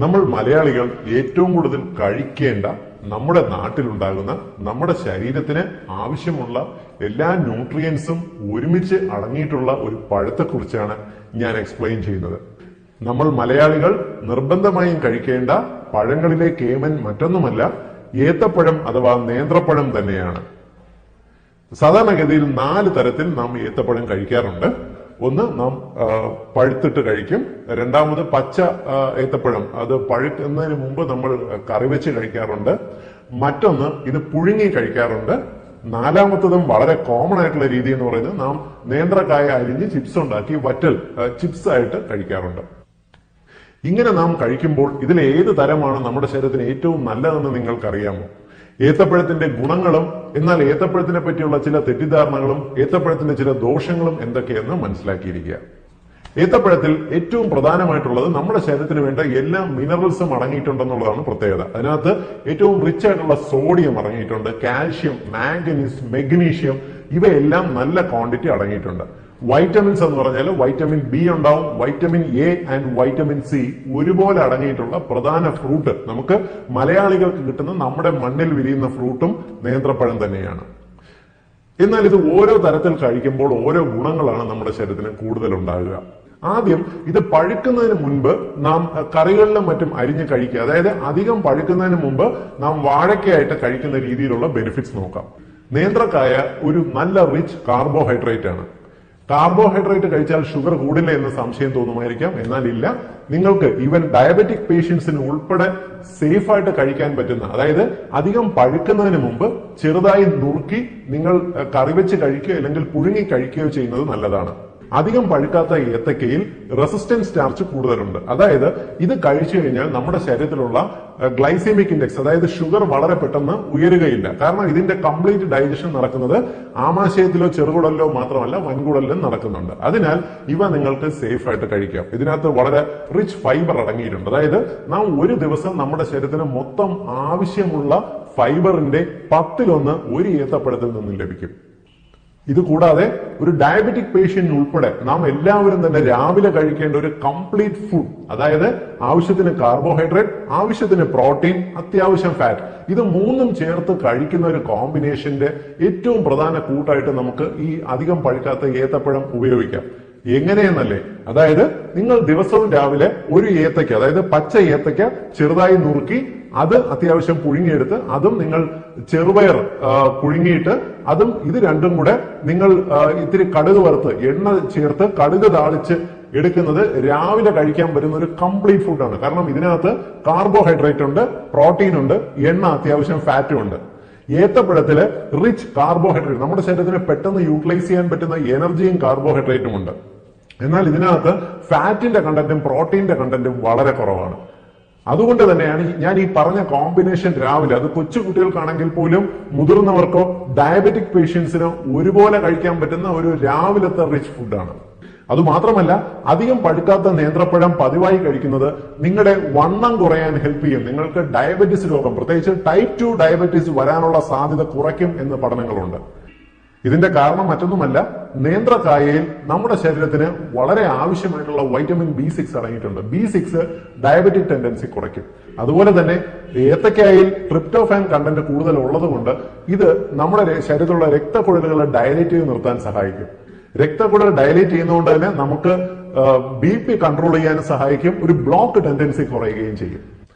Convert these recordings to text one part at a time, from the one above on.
നമ്മൾ മലയാളികൾ ഏറ്റവും കൂടുതൽ കഴിക്കേണ്ട നമ്മുടെ നാട്ടിലുണ്ടാകുന്ന നമ്മുടെ ശരീരത്തിന് ആവശ്യമുള്ള എല്ലാ ന്യൂട്രിയൻസും ഒരുമിച്ച് അടങ്ങിയിട്ടുള്ള ഒരു പഴത്തെക്കുറിച്ചാണ് ഞാൻ എക്സ്പ്ലെയിൻ ചെയ്യുന്നത്. നമ്മൾ മലയാളികൾ നിർബന്ധമായും കഴിക്കേണ്ട പഴങ്ങളിലെ കേമൻ മറ്റൊന്നുമല്ല, ഏത്തപ്പഴം അഥവാ നേന്ത്രപ്പഴം തന്നെയാണ്. സാധാരണഗതിയിൽ 4 തരത്തിൽ നാം ഏത്തപ്പഴം കഴിക്കാറുണ്ട്. ഒന്ന് നാം പഴുത്തിട്ട് കഴിക്കും. രണ്ടാമത് പച്ച ഏത്തപ്പഴം, അത് പഴുക്കുന്നതിന് മുമ്പ് നമ്മൾ കറി വെച്ച് കഴിക്കാറുണ്ട്. മറ്റൊന്ന് ഇത് പുഴുങ്ങി കഴിക്കാറുണ്ട്. നാലാമത്തതും വളരെ കോമൺ ആയിട്ടുള്ള രീതി എന്ന് പറയുന്നത് നാം നേന്ത്രക്കായ അരിഞ്ഞ് ചിപ്സ് ഉണ്ടാക്കി വറ്റൽ ചിപ്സ് ആയിട്ട് കഴിക്കാറുണ്ട്. ഇങ്ങനെ നാം കഴിക്കുമ്പോൾ ഇതിൽ ഏത് തരമാണ് നമ്മുടെ ശരീരത്തിന് ഏറ്റവും നല്ലതെന്ന് നിങ്ങൾക്കറിയാമോ? ഏത്തപ്പഴത്തിന്റെ ഗുണങ്ങളും എന്നാൽ ഏത്തപ്പഴത്തിനെ പറ്റിയുള്ള ചില തെറ്റിദ്ധാരണകളും ഏത്തപ്പഴത്തിന്റെ ചില ദോഷങ്ങളും എന്തൊക്കെയെന്ന് മനസ്സിലാക്കിയിരിക്കുക. ഏത്തപ്പഴത്തിൽ ഏറ്റവും പ്രധാനമായിട്ടുള്ളത് നമ്മുടെ ശരീരത്തിന് വേണ്ട എല്ലാ മിനറൽസും അടങ്ങിയിട്ടുണ്ടെന്നുള്ളതാണ് പ്രത്യേകത. അതിനകത്ത് ഏറ്റവും റിച്ച് ആയിട്ടുള്ള സോഡിയം അടങ്ങിയിട്ടുണ്ട്, കാൽഷ്യം, മാംഗനീസ്, മെഗ്നീഷ്യം ഇവയെല്ലാം നല്ല ക്വാണ്ടിറ്റി അടങ്ങിയിട്ടുണ്ട്. വൈറ്റമിൻസ് എന്ന് പറഞ്ഞാൽ വൈറ്റമിൻ ബി ഉണ്ടാവും, vitamin A and vitamin C ഒരുപോലെ അടങ്ങിയിട്ടുള്ള പ്രധാന ഫ്രൂട്ട് നമുക്ക് മലയാളികൾക്ക് കിട്ടുന്ന നമ്മുടെ മണ്ണിൽ വിരിയുന്ന ഫ്രൂട്ടും നേന്ത്രപ്പഴം തന്നെയാണ്. എന്നാൽ ഇത് ഓരോ തരത്തിൽ കഴിക്കുമ്പോൾ ഓരോ ഗുണങ്ങളാണ് നമ്മുടെ ശരീരത്തിന് കൂടുതൽ ഉണ്ടാകുക. ആദ്യം ഇത് പഴുക്കുന്നതിന് മുൻപ് നാം കറികളിലും മറ്റും അരിഞ്ഞ് കഴിക്കുക, അതായത് അധികം പഴുക്കുന്നതിന് മുമ്പ് നാം വാഴയ്ക്കായിട്ട് കഴിക്കുന്ന രീതിയിലുള്ള ബെനിഫിറ്റ്സ് നോക്കാം. നേന്ത്രക്കായ ഒരു നല്ല റിച്ച് കാർബോഹൈഡ്രേറ്റ് ആണ്. കാർബോഹൈഡ്രേറ്റ് കഴിച്ചാൽ ഷുഗർ കൂടില്ല എന്ന് സംശയം തോന്നുമായിരിക്കാം, എന്നാൽ ഇല്ല. നിങ്ങൾക്ക് ഈവൻ ഡയബറ്റിക് പേഷ്യൻസിന് ഉൾപ്പെടെ സേഫ് ആയിട്ട് കഴിക്കാൻ പറ്റുന്ന, അതായത് അധികം പഴുക്കുന്നതിന് മുമ്പ് ചെറുതായി നുറുക്കി നിങ്ങൾ കറി വെച്ച് കഴിക്കുകയോ അല്ലെങ്കിൽ പുഴുങ്ങി കഴിക്കുകയോ ചെയ്യുന്നത് നല്ലതാണ്. അധികം പഴുക്കാത്ത ഏത്തക്കയിൽ റെസിസ്റ്റൻസ് സ്റ്റാർച്ച് കൂടുതലുണ്ട്. അതായത് ഇത് കഴിച്ചു കഴിഞ്ഞാൽ നമ്മുടെ ശരീരത്തിലുള്ള ഗ്ലൈസെമിക് ഇൻഡെക്സ്, അതായത് ഷുഗർ വളരെ പെട്ടെന്ന് ഉയരുകയില്ല. കാരണം ഇതിന്റെ കംപ്ലീറ്റ് ഡൈജഷൻ നടക്കുന്നത് ആമാശയത്തിലോ ചെറുകുടലിലോ മാത്രമല്ല വൻകുടലിലും നടക്കുന്നുണ്ട്. അതിനാൽ ഇവ നിങ്ങൾക്ക് സേഫ് ആയിട്ട് കഴിക്കാം. ഇതിനകത്ത് വളരെ റിച്ച് ഫൈബർ അടങ്ങിയിട്ടുണ്ട്. അതായത് നാം ഒരു ദിവസം നമ്മുടെ ശരീരത്തിന് മൊത്തം ആവശ്യമുള്ള ഫൈബറിന്റെ 10 ഒരു ഏത്തപ്പഴത്തിൽ നിന്നും ലഭിക്കും. ഇത് കൂടാതെ ഒരു ഡയബറ്റിക് പേഷ്യന്റ് ഉൾപ്പെടെ നാം എല്ലാവരും തന്നെ രാവിലെ കഴിക്കേണ്ട ഒരു കംപ്ലീറ്റ് ഫുഡ്, അതായത് ആവശ്യത്തിന് കാർബോഹൈഡ്രേറ്റ്, ആവശ്യത്തിന് പ്രോട്ടീൻ, അത്യാവശ്യം ഫാറ്റ്, ഇത് 3 ചേർത്ത് കഴിക്കുന്ന ഒരു കോമ്പിനേഷന്റെ ഏറ്റവും പ്രധാന കൂട്ടായിട്ട് നമുക്ക് ഈ അധികം പഴുക്കാത്ത ഏത്തപ്പഴം ഉപയോഗിക്കാം. എങ്ങനെയെന്നല്ലേ? അതായത് നിങ്ങൾ ദിവസവും രാവിലെ ഒരു ഏത്തയ്ക്ക, അതായത് പച്ച ഏത്തയ്ക്ക ചെറുതായി നുറുക്കി അത് അത്യാവശ്യം പുഴുങ്ങിയെടുത്ത് അതും നിങ്ങൾ ചെറുപയർ പുഴുങ്ങിയിട്ട് അതും ഇത് രണ്ടും കൂടെ നിങ്ങൾ ഇത്തിരി കടുക് വറുത്ത് എണ്ണ ചേർത്ത് കടുക് താളിച്ച് എടുക്കുന്നത് രാവിലെ കഴിക്കാൻ പറ്റുന്ന ഒരു കംപ്ലീറ്റ് ഫുഡാണ്. കാരണം ഇതിനകത്ത് കാർബോഹൈഡ്രേറ്റ് ഉണ്ട്, പ്രോട്ടീൻ ഉണ്ട്, എണ്ണ അത്യാവശ്യം ഫാറ്റും ഉണ്ട്. ഏത്തപ്പഴത്തില് റിച്ച് കാർബോഹൈഡ്രേറ്റ്, നമ്മുടെ ശരീരത്തിന് പെട്ടെന്ന് യൂട്ടിലൈസ് ചെയ്യാൻ പറ്റുന്ന എനർജിയും കാർബോഹൈഡ്രേറ്റും ഉണ്ട്. എന്നാൽ ഇതിനകത്ത് ഫാറ്റിന്റെ കണ്ടന്റും പ്രോട്ടീന്റെ കണ്ടന്റും വളരെ കുറവാണ്. അതുകൊണ്ട് തന്നെയാണ് ഞാൻ ഈ പറഞ്ഞ കോമ്പിനേഷൻ രാവിലെ, അത് കൊച്ചു കുട്ടികൾക്കാണെങ്കിൽ പോലും മുതിർന്നവർക്കോ ഡയബറ്റിക് പേഷ്യൻസിനോ ഒരുപോലെ കഴിക്കാൻ പറ്റുന്ന ഒരു രാവിലത്തെ റിച്ച് ഫുഡാണ്. അതുമാത്രമല്ല അധികം പഴുക്കാത്ത നേന്ത്രപ്പഴം പതിവായി കഴിക്കുന്നത് നിങ്ങളുടെ വണ്ണം കുറയാൻ ഹെൽപ്പ് ചെയ്യും. നിങ്ങൾക്ക് ഡയബറ്റിസ് രോഗം, പ്രത്യേകിച്ച് ടൈപ്പ് 2 ഡയബറ്റീസ് വരാനുള്ള സാധ്യത കുറയ്ക്കും എന്ന് പഠനങ്ങളുണ്ട്. ഇതിന്റെ കാരണം മറ്റൊന്നുമല്ല, നേന്ത്രക്കായയിൽ നമ്മുടെ ശരീരത്തിന് വളരെ ആവശ്യമായിട്ടുള്ള വൈറ്റമിൻ B6 അടങ്ങിയിട്ടുണ്ട്. B6 ഡയബറ്റിക് ടെൻഡൻസി കുറയ്ക്കും. അതുപോലെ തന്നെ ഏത്തക്കായയിൽ ട്രിപ്റ്റോഫാൻ കണ്ടന്റ് കൂടുതൽ ഉള്ളതുകൊണ്ട് ഇത് നമ്മുടെ ശരീരത്തിലുള്ള രക്തക്കുഴലുകളെ ഡയലേറ്റ് ചെയ്ത് നിർത്താൻ സഹായിക്കും. രക്തക്കുഴൽ ഡയലേറ്റ് ചെയ്യുന്നതുകൊണ്ട് തന്നെ നമുക്ക് BP കൺട്രോൾ ചെയ്യാൻ സഹായിക്കും. ഒരു ബ്ലോക്ക് ടെൻഡൻസി കുറയുകയും ചെയ്യും.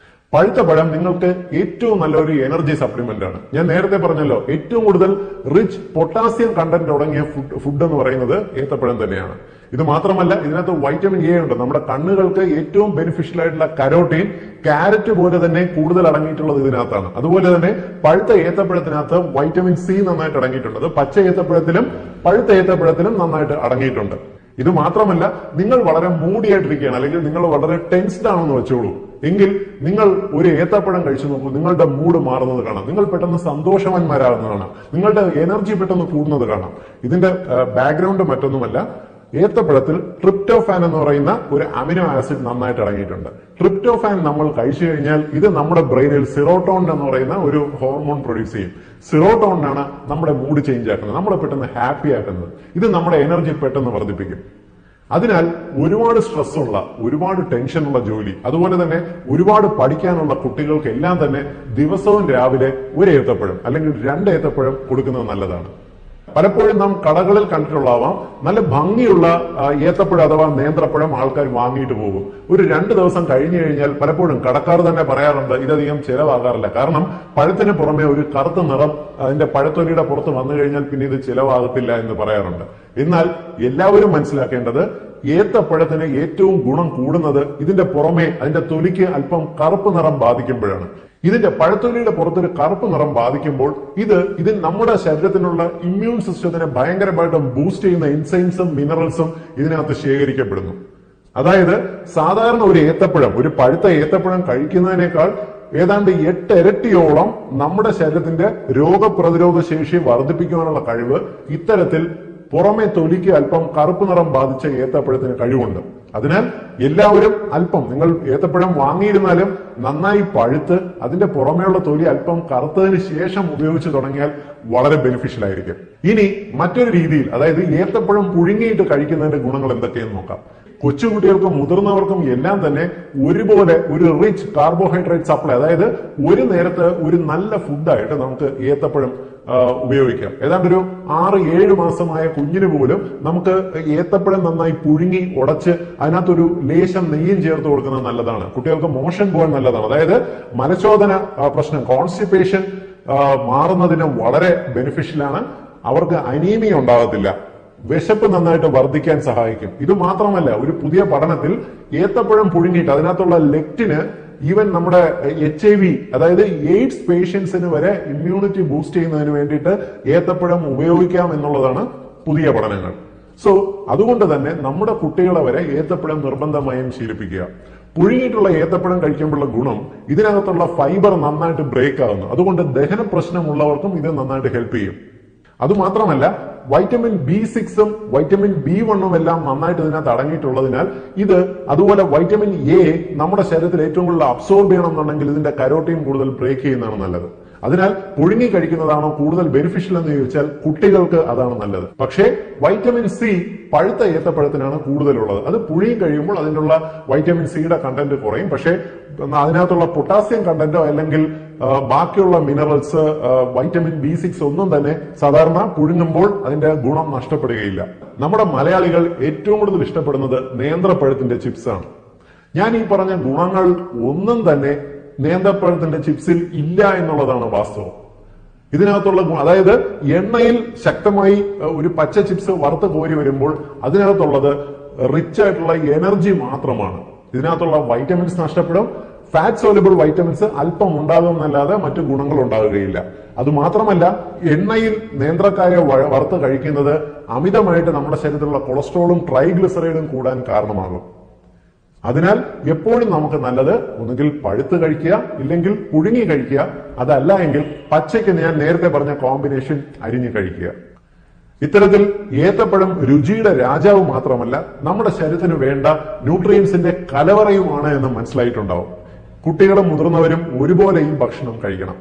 പഴുത്ത പഴം നിങ്ങൾക്ക് ഏറ്റവും നല്ലൊരു എനർജി സപ്ലിമെന്റ് ആണ്. ഞാൻ നേരത്തെ പറഞ്ഞല്ലോ, ഏറ്റവും കൂടുതൽ റിച്ച് പൊട്ടാസ്യം കണ്ടന്റ് അടങ്ങിയ ഫുഡ് എന്ന് പറയുന്നത് ഏത്തപ്പഴം തന്നെയാണ്. ഇത് മാത്രമല്ല ഇതിനകത്ത് വൈറ്റമിൻ എ ഉണ്ട്. നമ്മുടെ കണ്ണുകൾക്ക് ഏറ്റവും ബെനിഫിഷ്യൽ ആയിട്ടുള്ള കരോട്ടീൻ, ക്യാരറ്റ് പോലെ തന്നെ കൂടുതൽ അടങ്ങിയിട്ടുള്ളത് ഇതിനകത്താണ്. അതുപോലെ തന്നെ പഴുത്ത ഏത്തപ്പഴത്തിനകത്ത് വൈറ്റമിൻ സി നന്നായിട്ട് അടങ്ങിയിട്ടുണ്ട്. അത് പച്ച ഏത്തപ്പഴത്തിലും പഴുത്ത ഏത്തപ്പഴത്തിലും നന്നായിട്ട് അടങ്ങിയിട്ടുണ്ട്. ഇത് മാത്രമല്ല നിങ്ങൾ വളരെ മൂടിയായിട്ടിരിക്കുകയാണ്, അല്ലെങ്കിൽ നിങ്ങൾ വളരെ ടെൻസ്ഡ് ആണെന്ന് വെച്ചോളൂ, എങ്കിൽ നിങ്ങൾ ഒരു ഏത്തപ്പഴം കഴിച്ചു നോക്കൂ, നിങ്ങളുടെ മൂഡ് മാറുന്നത് കാണാം. നിങ്ങൾ പെട്ടെന്ന് സന്തോഷവാന്മാരാകുന്നത് കാണാം. നിങ്ങളുടെ എനർജി പെട്ടെന്ന് കൂടുന്നത് കാണാം. ഇതിന്റെ ബാക്ക്ഗ്രൗണ്ട് മറ്റൊന്നുമല്ല, ഏത്തപ്പഴത്തിൽ ട്രിപ്റ്റോഫാൻ എന്ന് പറയുന്ന ഒരു അമിനോ ആസിഡ് നന്നായിട്ട് അടങ്ങിയിട്ടുണ്ട്. ട്രിപ്റ്റോഫാൻ നമ്മൾ കഴിച്ചു കഴിഞ്ഞാൽ ഇത് നമ്മുടെ ബ്രെയിനിൽ സിറോട്ടോൺ എന്ന് പറയുന്ന ഒരു ഹോർമോൺ പ്രൊഡ്യൂസ് ചെയ്യും. സിറോട്ടോണിനാണ് നമ്മുടെ മൂഡ് ചേഞ്ച് ആക്കുന്നത്, നമ്മളെ പെട്ടെന്ന് ഹാപ്പി ആക്കുന്നത്. ഇത് നമ്മുടെ എനർജി പെട്ടെന്ന് വർദ്ധിപ്പിക്കും. അതിനാൽ ഒരുപാട് സ്ട്രെസ്സുള്ള, ഒരുപാട് ടെൻഷനുള്ള ജോലി, അതുപോലെ തന്നെ ഒരുപാട് പഠിക്കാനുള്ള കുട്ടികൾക്കെല്ലാം തന്നെ ദിവസവും രാവിലെ ഒരു ഏത്തപ്പഴം അല്ലെങ്കിൽ 2 ഏത്തപ്പഴം കൊടുക്കുന്നത് നല്ലതാണ്. പലപ്പോഴും നാം കടകളിൽ കണ്ടിട്ടുള്ളാവാം, നല്ല ഭംഗിയുള്ള ഏത്തപ്പഴം അഥവാ നേന്ത്രപ്പഴം ആൾക്കാർ വാങ്ങിയിട്ട് പോകും. ഒരു 2 ദിവസം കഴിഞ്ഞു കഴിഞ്ഞാൽ പലപ്പോഴും കടക്കാർ തന്നെ പറയാറുണ്ട് ഇതധികം ചിലവാകാറില്ല. കാരണം പഴത്തിന് പുറമെ ഒരു കറുത്ത നിറം അതിന്റെ പഴത്തൊലിയുടെ പുറത്ത് വന്നു കഴിഞ്ഞാൽ പിന്നെ ഇത് ചിലവാകത്തില്ല എന്ന് പറയാറുണ്ട്. എന്നാൽ എല്ലാവരും മനസ്സിലാക്കേണ്ടത് ഏത്തപ്പഴത്തിന് ഏറ്റവും ഗുണം കൂടുന്നത് ഇതിന്റെ പുറമെ അതിന്റെ തൊലിക്ക് അല്പം കറുപ്പ് നിറം ബാധിക്കുമ്പോഴാണ്. ഇതിന്റെ പഴത്തൊലിയുടെ പുറത്തൊരു കറുപ്പ് നിറം ബാധിക്കുമ്പോൾ ഇത് നമ്മുടെ ശരീരത്തിനുള്ള ഇമ്മ്യൂൺ സിസ്റ്റത്തിനെ ഭയങ്കരമായിട്ട് ബൂസ്റ്റ് ചെയ്യുന്ന എൻസൈംസും മിനറൽസും ഇതിനകത്ത് ശേഖരിക്കപ്പെടുന്നു. അതായത് സാധാരണ ഒരു ഏത്തപ്പഴം, ഒരു പഴുത്ത ഏത്തപ്പഴം കഴിക്കുന്നതിനേക്കാൾ ഏതാണ്ട് 8 ഇരട്ടിയോളം നമ്മുടെ ശരീരത്തിന്റെ രോഗപ്രതിരോധ ശേഷി വർദ്ധിപ്പിക്കുവാനുള്ള കഴിവ് ഇത്തരത്തിൽ പുറമെ തൊലിക്ക് അല്പം കറുപ്പ് നിറം ബാധിച്ച ഏത്തപ്പഴത്തിന് കഴിവുണ്ട്. അതിനാൽ എല്ലാവരും അല്പം, നിങ്ങൾ ഏത്തപ്പഴം വാങ്ങിയിരുന്നാലും നന്നായി പഴുത്ത് അതിന്റെ പുറമേയുള്ള തൊലി അല്പം കറുത്തതിന് ശേഷം ഉപയോഗിച്ച് തുടങ്ങിയാൽ വളരെ ബെനിഫിഷ്യൽ ആയിരിക്കും. ഇനി മറ്റൊരു രീതിയിൽ, അതായത് ഏത്തപ്പഴം പുഴുങ്ങിയിട്ട് കഴിക്കുന്നതിന്റെ ഗുണങ്ങൾ എന്തൊക്കെയെന്ന് നോക്കാം. കൊച്ചുകുട്ടികൾക്കും മുതിർന്നവർക്കും എല്ലാം തന്നെ ഒരുപോലെ ഒരു റിച്ച് കാർബോഹൈഡ്രേറ്റ് സപ്ലൈ, അതായത് ഒരു നേരത്തെ ഒരു നല്ല ഫുഡായിട്ട് നമുക്ക് ഏത്തപ്പഴം ഉപയോഗിക്കാം. ഏതാണ്ട് ഒരു 6-7 മാസമായ കുഞ്ഞിന് പോലും നമുക്ക് ഏത്തപ്പഴം നന്നായി പുഴുങ്ങി ഉടച്ച് അതിനകത്തൊരു ലേശം നെയ്യും ചേർത്ത് കൊടുക്കുന്നത് നല്ലതാണ്. കുട്ടികൾക്ക് മോഷൻ പോകാൻ നല്ലതാണ്. അതായത് മലശോധന പ്രശ്നം, കോൺസ്റ്റിപ്പേഷൻ മാറുന്നതിന് വളരെ ബെനിഫിഷ്യലാണ്. അവർക്ക് അനീമിയ ഉണ്ടാകത്തില്ല, വിശപ്പ് നന്നായിട്ട് വർദ്ധിക്കാൻ സഹായിക്കും. ഇത് മാത്രമല്ല, ഒരു പുതിയ പഠനത്തിൽ ഏത്തപ്പഴം പുഴുങ്ങിയിട്ട് അതിനകത്തുള്ള ലെക്റ്റിന് ഈവൻ നമ്മുടെ HIV, അതായത് എയ്ഡ്സ് പേഷ്യൻസിന് വരെ ഇമ്മ്യൂണിറ്റി ബൂസ്റ്റ് ചെയ്യുന്നതിന് വേണ്ടിയിട്ട് ഏത്തപ്പഴം ഉപയോഗിക്കാം എന്നുള്ളതാണ് പുതിയ പഠനങ്ങൾ. സോ അതുകൊണ്ട് തന്നെ നമ്മുടെ കുട്ടികളെ വരെ ഏത്തപ്പഴം നിർബന്ധമായും ശീലിപ്പിക്കുക. പുഴുങ്ങിയിട്ടുള്ള ഏത്തപ്പഴം കഴിക്കുമ്പോഴുള്ള ഗുണം, ഇതിനകത്തുള്ള ഫൈബർ നന്നായിട്ട് ബ്രേക്ക് ആകുന്നു. അതുകൊണ്ട് ദഹന പ്രശ്നമുള്ളവർക്കും ഇത് നന്നായിട്ട് ഹെൽപ്പ് ചെയ്യും. അതുമാത്രമല്ല, വൈറ്റമിൻ B6ഉം വൈറ്റമിൻ B1ഉം എല്ലാം നന്നായിട്ട് ഇതിനകത്ത് അടങ്ങിയിട്ടുള്ളതിനാൽ അതുപോലെ വൈറ്റമിൻ A നമ്മുടെ ശരീരത്തിൽ ഏറ്റവും കൂടുതൽ അബ്സോർബ് ചെയ്യണമെന്നുണ്ടെങ്കിൽ ഇതിന്റെ കരോട്ടീൻ കൂടുതൽ ബ്രേക്ക് ചെയ്യുന്നതാണ് നല്ലത്. അതിനാൽ പുഴുങ്ങി കഴിക്കുന്നതാണോ കൂടുതൽ ബെനിഫിഷ്യൽ എന്ന് ചോദിച്ചാൽ കുട്ടികൾക്ക് അതാണ് നല്ലത്. പക്ഷേ വൈറ്റമിൻ C പഴുത്ത ഏത്തപ്പഴത്തിനാണ് കൂടുതലുള്ളത്. അത് പുഴുങ്ങി കഴിയുമ്പോൾ അതിനുള്ള വൈറ്റമിൻ സിയുടെ കണ്ടന്റ് കുറയും. പക്ഷേ അതിനകത്തുള്ള പൊട്ടാസ്യം കണ്ടന്റോ അല്ലെങ്കിൽ ബാക്കിയുള്ള മിനറൽസ്, വൈറ്റമിൻ B6 ഒന്നും തന്നെ സാധാരണ പുഴുങ്ങുമ്പോൾ അതിന്റെ ഗുണം നഷ്ടപ്പെടുകയില്ല. നമ്മുടെ മലയാളികൾ ഏറ്റവും കൂടുതൽ ഇഷ്ടപ്പെടുന്നത് നേന്ത്രപ്പഴത്തിന്റെ ചിപ്സ് ആണ്. ഞാൻ ഈ പറഞ്ഞ ഗുണങ്ങൾ ഒന്നും തന്നെ നേന്ത്രപ്പഴത്തിന്റെ ചിപ്സിൽ ഇല്ല എന്നുള്ളതാണ് വാസ്തവം. ഇതിനകത്തുള്ള അതായത് എണ്ണയിൽ ശക്തമായി ഒരു പച്ച ചിപ്സ് വറുത്ത് കോരി വരുമ്പോൾ അതിനകത്തുള്ളത് റിച്ച് ആയിട്ടുള്ള എനർജി മാത്രമാണ്. ഇതിനകത്തുള്ള വൈറ്റമിൻസ് നഷ്ടപ്പെടും. ഫാറ്റ് സോലുബിൾ വൈറ്റമിൻസ് അല്പം ഉണ്ടാകുമെന്നല്ലാതെ മറ്റു ഗുണങ്ങൾ ഉണ്ടാകുകയില്ല. അതുമാത്രമല്ല, എണ്ണയിൽ നേന്ത്രക്കായ വറുത്ത് കഴിക്കുന്നത് അമിതമായിട്ട് നമ്മുടെ ശരീരത്തിലുള്ള കൊളസ്ട്രോളും ട്രൈഗ്ലിസറൈഡും കൂടാൻ കാരണമാകും. അതിനാൽ എപ്പോഴും നമുക്ക് നല്ലത് ഒന്നുകിൽ പഴുത്ത് കഴിക്കുക, ഇല്ലെങ്കിൽ പുഴുങ്ങി കഴിക്കുക. അതല്ല എങ്കിൽ പച്ചയ്ക്ക് ഞാൻ നേരത്തെ പറഞ്ഞ കോമ്പിനേഷൻ അരിഞ്ഞു കഴിക്കുക. ഇത്തരത്തിൽ ഏത്തപ്പഴം രുചിയുടെ രാജാവ് മാത്രമല്ല, നമ്മുടെ ശരീരത്തിന് വേണ്ട ന്യൂട്രിയൻസിന്റെ കലവറയുമാണ് എന്ന് മനസ്സിലായിട്ടുണ്ടാവും. കുട്ടികളും മുതിർന്നവരും ഒരുപോലെ ഈ ഭക്ഷണം കഴിക്കണം.